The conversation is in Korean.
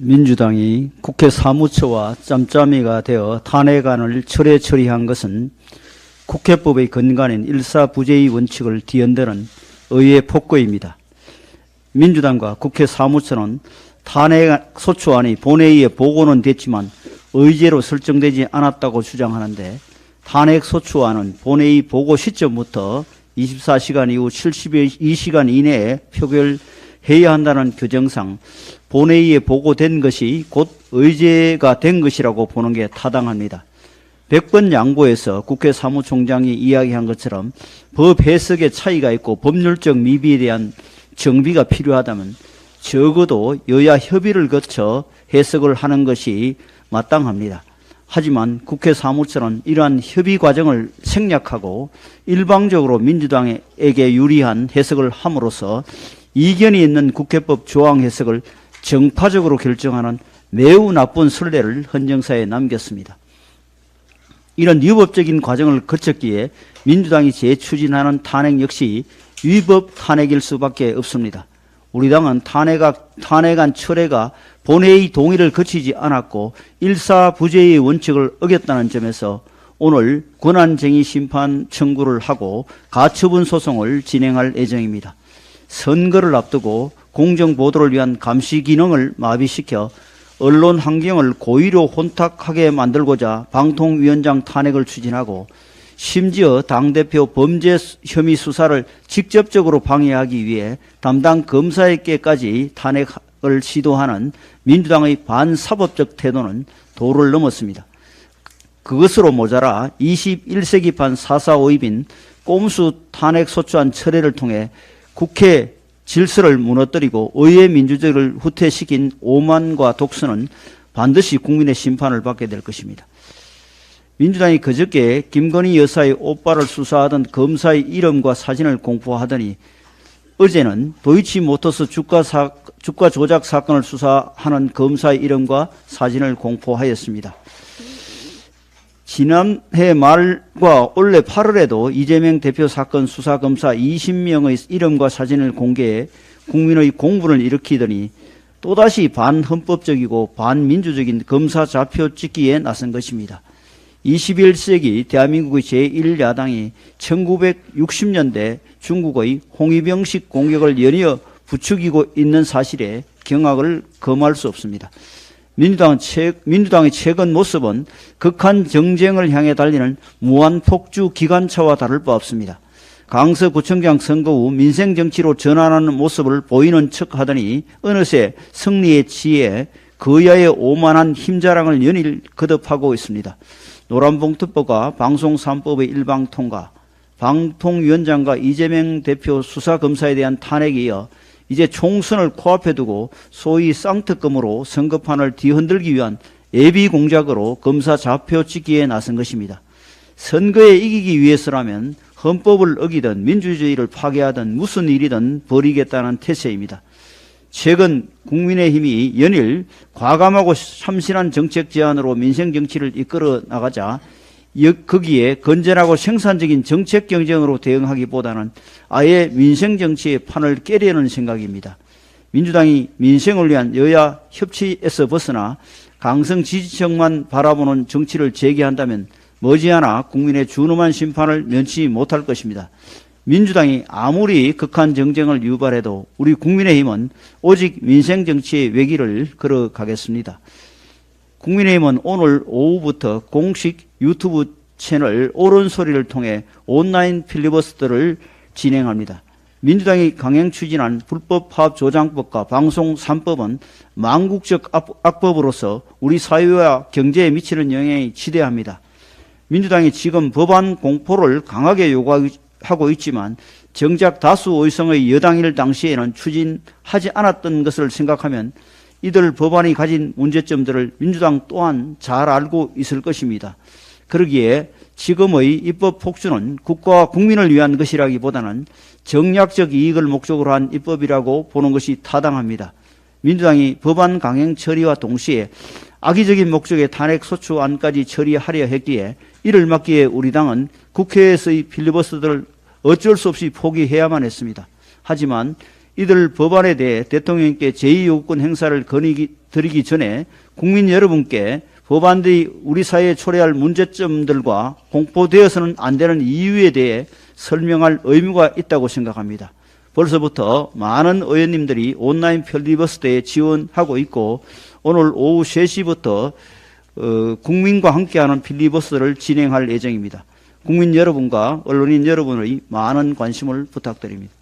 민주당이 국회 사무처와 짬짬이가 되어 탄핵안을 철회 처리한 것은 국회법의 근간인 일사부재의 원칙을 뒤흔드는 의회 폭거입니다. 민주당과 국회 사무처는 탄핵 소추안이 본회의에 보고는 됐지만 의제로 설정되지 않았다고 주장하는데, 탄핵 소추안은 본회의 보고 시점부터 24시간 이후 72시간 이내에 표결해야 한다는 규정상 본회의에 보고된 것이 곧 의제가 된 것이라고 보는 게 타당합니다. 100번 양보해서 국회 사무총장이 이야기한 것처럼 법 해석에 차이가 있고 법률적 미비에 대한 정비가 필요하다면 적어도 여야 협의를 거쳐 해석을 하는 것이 마땅합니다. 하지만 국회 사무처는 이러한 협의 과정을 생략하고 일방적으로 민주당에게 유리한 해석을 함으로써 이견이 있는 국회법 조항 해석을 정파적으로 결정하는 매우 나쁜 선례를 헌정사에 남겼습니다. 이런 유법적인 과정을 거쳤기에 민주당이 재추진하는 탄핵 역시 위법 탄핵일 수밖에 없습니다. 우리 당은 탄핵안 철회가 본회의 동의를 거치지 않았고 일사부재의 원칙을 어겼다는 점에서 오늘 권한쟁의 심판 청구를 하고 가처분 소송을 진행할 예정입니다. 선거를 앞두고 공정보도를 위한 감시 기능을 마비시켜 언론 환경을 고의로 혼탁하게 만들고자 방통위원장 탄핵을 추진하고, 심지어 당대표 범죄 혐의 수사를 직접적으로 방해하기 위해 담당 검사에게까지 탄핵을 시도하는 민주당의 반사법적 태도는 도를 넘었습니다. 그것으로 모자라 21세기판 사사오입인 꼼수 탄핵 소추안 철회를 통해 국회 질서를 무너뜨리고 의회 민주주의를 후퇴시킨 오만과 독선은 반드시 국민의 심판을 받게 될 것입니다. 민주당이 그저께 김건희 여사의 오빠를 수사하던 검사의 이름과 사진을 공포하더니 어제는 도이치모터스 주가 조작 사건을 수사하는 검사의 이름과 사진을 공포하였습니다. 지난해 말과 올해 8월에도 이재명 대표 사건 수사검사 20명의 이름과 사진을 공개해 국민의 공분을 일으키더니 또다시 반헌법적이고 반민주적인 검사 좌표 찍기에 나선 것입니다. 21세기 대한민국의 제1야당이 1960년대 중국의 홍위병식 공격을 연이어 부추기고 있는 사실에 경악을 금할 수 없습니다. 민주당의 최근 모습은 극한 정쟁을 향해 달리는 무한폭주 기관차와 다를 바 없습니다. 강서구청장 선거 후 민생정치로 전환하는 모습을 보이는 척하더니 어느새 승리에 취해 거야의 오만한 힘자랑을 연일 거듭하고 있습니다. 노란봉투법과 방송 3법의 일방 통과, 방통위원장과 이재명 대표 수사검사에 대한 탄핵에 이어 이제 총선을 코앞에 두고 소위 쌍특검으로 선거판을 뒤흔들기 위한 예비 공작으로 검사 좌표 찍기에 나선 것입니다. 선거에 이기기 위해서라면 헌법을 어기든 민주주의를 파괴하든 무슨 일이든 벌이겠다는 태세입니다. 최근 국민의힘이 연일 과감하고 참신한 정책 제안으로 민생정치를 이끌어 나가자 거기에 건전하고 생산적인 정책 경쟁으로 대응하기보다는 아예 민생정치의 판을 깨려는 생각입니다. 민주당이 민생을 위한 여야 협치에서 벗어나 강성 지지층만 바라보는 정치를 재개한다면 머지않아 국민의 준엄한 심판을 면치 못할 것입니다. 민주당이 아무리 극한 정쟁을 유발해도 우리 국민의힘은 오직 민생정치의 외길을 걸어가겠습니다. 국민의힘은 오늘 오후부터 공식 유튜브 채널 옳은 소리를 통해 온라인 필리버스터를 진행합니다. 민주당이 강행 추진한 불법 파업 조장법과 방송 3법은 망국적 악법으로서 우리 사회와 경제에 미치는 영향이 지대합니다. 민주당이 지금 법안 공포를 강하게 요구하고 있지만 정작 다수 의석의 여당일 당시에는 추진하지 않았던 것을 생각하면 이들 법안이 가진 문제점들을 민주당 또한 잘 알고 있을 것입니다. 그러기에 지금의 입법 폭주는 국가와 국민을 위한 것이라기보다는 정략적 이익을 목적으로 한 입법이라고 보는 것이 타당합니다. 민주당이 법안 강행 처리와 동시에 악의적인 목적의 탄핵 소추안까지 처리하려 했기에 이를 막기 위해 우리 당은 국회에서의 필리버스터를 어쩔 수 없이 포기해야만 했습니다. 하지만 이들 법안에 대해 대통령께 제2요구권 행사를 드리기 전에 국민 여러분께 법안들이 우리 사회에 초래할 문제점들과 공포되어서는 안 되는 이유에 대해 설명할 의무가 있다고 생각합니다. 벌써부터 많은 의원님들이 온라인 필리버스터에 지원하고 있고 오늘 오후 3시부터 국민과 함께하는 필리버스터를 진행할 예정입니다. 국민 여러분과 언론인 여러분의 많은 관심을 부탁드립니다.